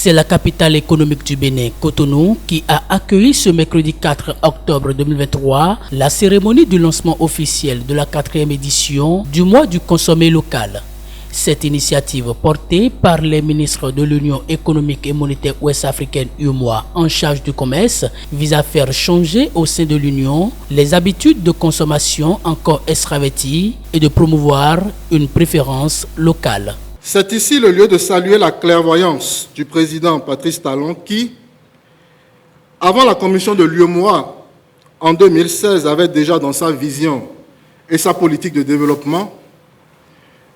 C'est la capitale économique du Bénin, Cotonou, qui a accueilli ce mercredi 4 octobre 2023 la cérémonie du lancement officiel de la 4e édition du mois du consommé local. Cette initiative portée par les ministres de l'Union économique et monétaire ouest-africaine UEMOA en charge du commerce vise à faire changer au sein de l'Union les habitudes de consommation encore extraverties et de promouvoir une préférence locale. C'est ici le lieu de saluer la clairvoyance du président Patrice Talon qui, avant la commission de l'UEMOA, en 2016, avait déjà dans sa vision et sa politique de développement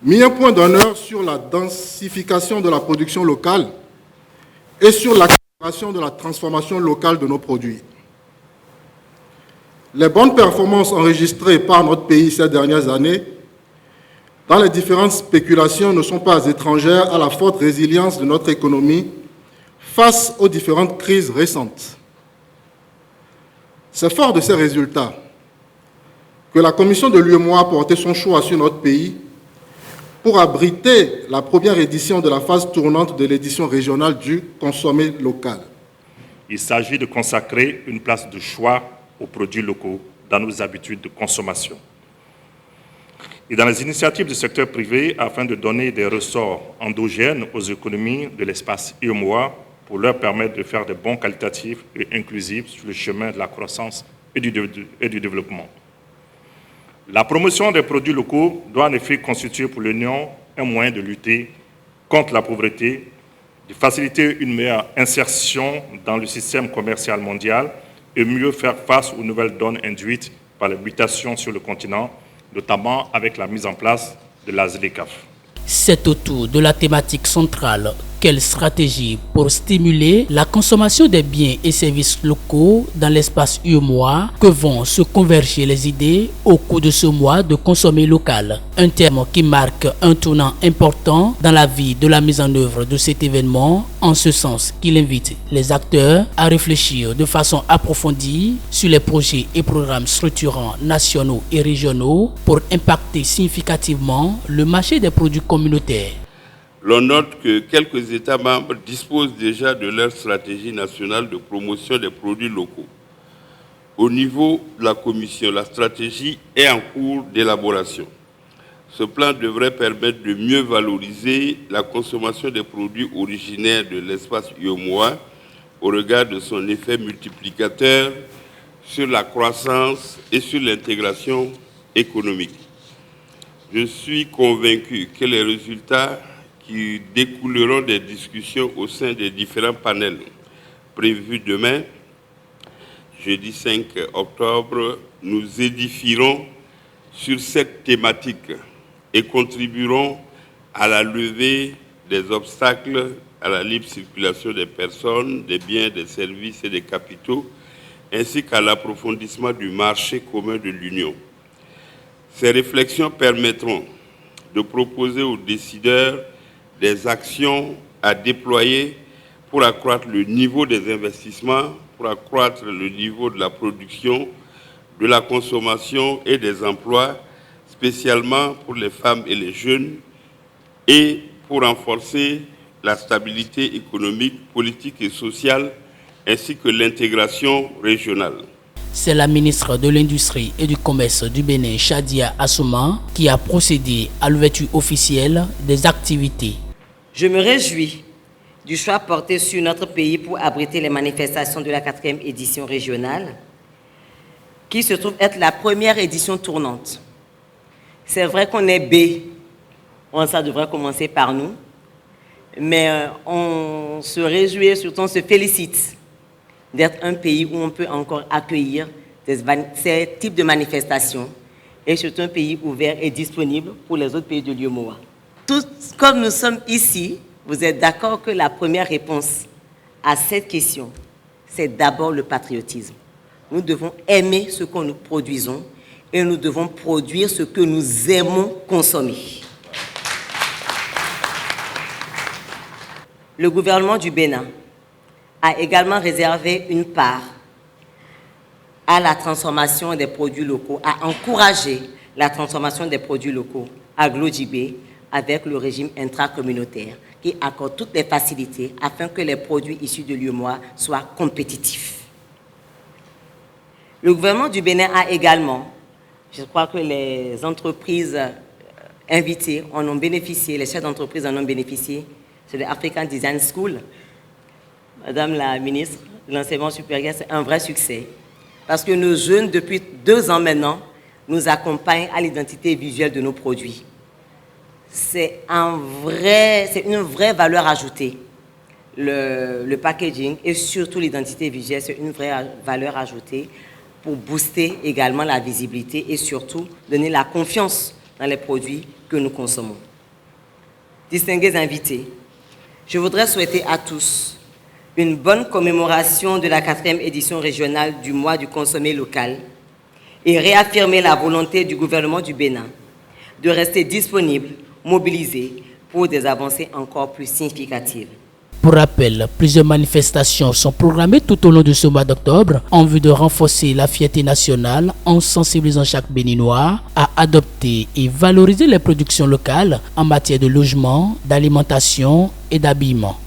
mis un point d'honneur sur la densification de la production locale et sur l'accélération de la transformation locale de nos produits. Les bonnes performances enregistrées par notre pays ces dernières années dans les différentes spéculations ne sont pas étrangères à la forte résilience de notre économie face aux différentes crises récentes. C'est fort de ces résultats que la commission de l'UEMOA a porté son choix sur notre pays pour abriter la première édition de la phase tournante de l'édition régionale du consommé local. Il s'agit de consacrer une place de choix aux produits locaux dans nos habitudes de consommation. Et dans les initiatives du secteur privé afin de donner des ressorts endogènes aux économies de l'espace UEMOA pour leur permettre de faire des bons qualitatifs et inclusifs sur le chemin de la croissance et du développement. La promotion des produits locaux doit en effet constituer pour l'Union un moyen de lutter contre la pauvreté, de faciliter une meilleure insertion dans le système commercial mondial et mieux faire face aux nouvelles donnes induites par les mutations sur le continent, notamment avec la mise en place de la ZLECAf. C'est autour de la thématique centrale quelle stratégie pour stimuler la consommation des biens et services locaux dans l'espace UEMOA que vont se converger les idées au cours de ce mois de consommer local. Un terme qui marque un tournant important dans la vie de la mise en œuvre de cet événement, en ce sens qu'il invite les acteurs à réfléchir de façon approfondie sur les projets et programmes structurants nationaux et régionaux pour impacter significativement le marché des produits communautaires. L'on note que quelques États membres disposent déjà de leur stratégie nationale de promotion des produits locaux. Au niveau de la Commission, la stratégie est en cours d'élaboration. Ce plan devrait permettre de mieux valoriser la consommation des produits originaires de l'espace UEMOA au regard de son effet multiplicateur sur la croissance et sur l'intégration économique. Je suis convaincu que les résultats qui découleront des discussions au sein des différents panels prévus demain, jeudi 5 octobre, nous édifieront sur cette thématique et contribueront à la levée des obstacles à la libre circulation des personnes, des biens, des services et des capitaux, ainsi qu'à l'approfondissement du marché commun de l'Union. Ces réflexions permettront de proposer aux décideurs des actions à déployer pour accroître le niveau des investissements, pour accroître le niveau de la production, de la consommation et des emplois, spécialement pour les femmes et les jeunes, et pour renforcer la stabilité économique, politique et sociale, ainsi que l'intégration régionale. C'est la ministre de l'Industrie et du Commerce du Bénin, Chadia Assouma, qui a procédé à l'ouverture officielle des activités. Je me réjouis du choix porté sur notre pays pour abriter les manifestations de la 4e édition régionale, qui se trouve être la première édition tournante. C'est vrai qu'on est B, ça devrait commencer par nous, mais on se réjouit et surtout on se félicite d'être un pays où on peut encore accueillir ces types de manifestations et surtout un pays ouvert et disponible pour les autres pays de l'UEMOA. Tous comme nous sommes ici, vous êtes d'accord que la première réponse à cette question, c'est d'abord le patriotisme. Nous devons aimer ce que nous produisons et nous devons produire ce que nous aimons consommer. Le gouvernement du Bénin a également réservé une part à la transformation des produits locaux, à encourager la transformation des produits locaux à Glodjibé, avec le régime intracommunautaire qui accorde toutes les facilités afin que les produits issus de l'UEMOA soient compétitifs. Le gouvernement du Bénin a également, je crois que les entreprises invitées en ont bénéficié, les chefs d'entreprise en ont bénéficié, c'est le African Design School. Madame la ministre de l'enseignement supérieur, c'est un vrai succès. Parce que nos jeunes, depuis 2 ans maintenant, nous accompagnent à l'identité visuelle de nos produits. C'est une vraie valeur ajoutée. Le packaging et surtout l'identité visuelle, c'est une vraie valeur ajoutée pour booster également la visibilité et surtout donner la confiance dans les produits que nous consommons. Distingués invités, je voudrais souhaiter à tous une bonne commémoration de la 4e édition régionale du mois du consommé local et réaffirmer la volonté du gouvernement du Bénin de rester disponible, mobilisé pour des avancées encore plus significatives. Pour rappel, plusieurs manifestations sont programmées tout au long de ce mois d'octobre en vue de renforcer la fierté nationale en sensibilisant chaque Béninois à adopter et valoriser les productions locales en matière de logement, d'alimentation et d'habillement.